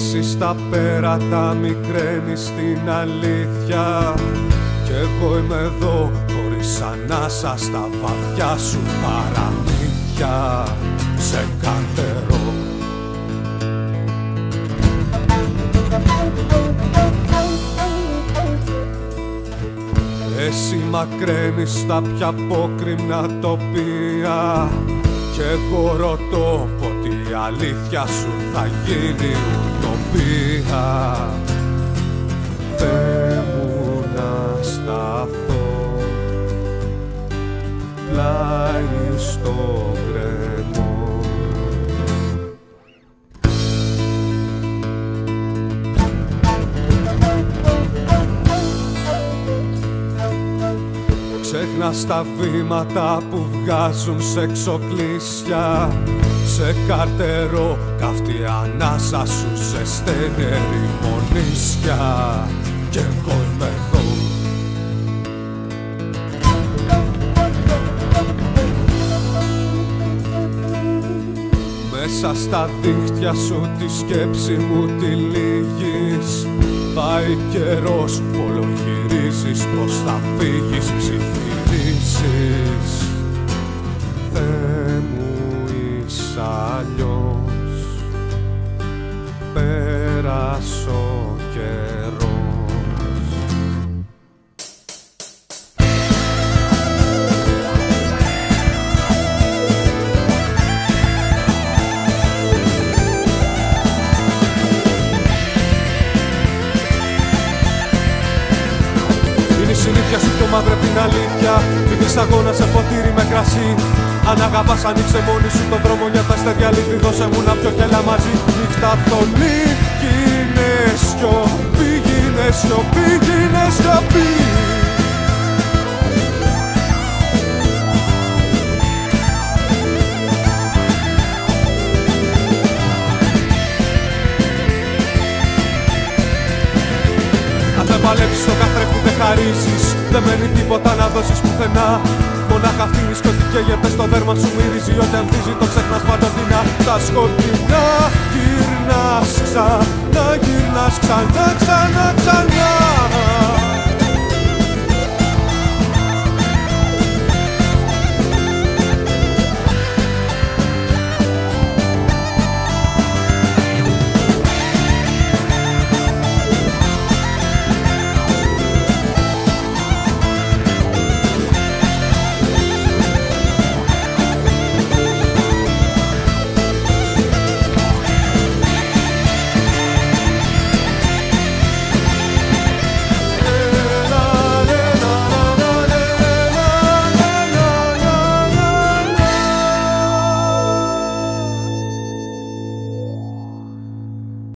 εσύ στα πέρατα μικραίνεις την αλήθεια. Κι εγώ είμαι εδώ χωρίς ανάσα στα βαθιά σου παραμύθια. Σε καρτερώ. Εσύ μακραίνεις στα πιο απόκρημνα τοπία. Κι εγώ ρωτώ πότε η αλήθεια σου θα γίνει ουτοπία. Θε μου να σταθώ πλάι στο γκρεμό. Ξέχνας τα βήματα που βγάζουν σε εξοκλήσια. Σε καρτερώ καυτή ανάσα σου σε στενή ερημονήσια. Κι εγώ είμαι εδώ. Μέσα στα δίχτυα σου τη σκέψη μου τη λύγεις. Πάει καιρός που ολογυρίζεις πως θα φύγεις, ψιθυρίζεις. Θεέ μου είσαι αλλιώς, πέρασε ο καιρός. Συνήθεια σου το μαύρο την αλήθεια. Πήγες αγώνα σε ποτήρι με κρασί. Αν αγαπάς ανοίξε μόνη σου τον δρόμο για τα αστέρια λύθη. Δώσε μου να πιω κι έλα μαζί. Νύχτα θολή γίνε σιωπή, γίνε σιωπή, γίνε σιωπή. Παλέψεις το καθρέφτη που δεν χαρίζεις. Δεν μένει τίποτα να δώσεις πουθενά. Μονάχα φτύνεις κι ό,τι καίγεται στο δέρμα σου μυρίζει. Ό,τι ανθίζει το ξεχνάς παντοτινά. Στα σκοτεινά γυρνάς ξανά, γυρνάς ξανά, ξανά, ξανά.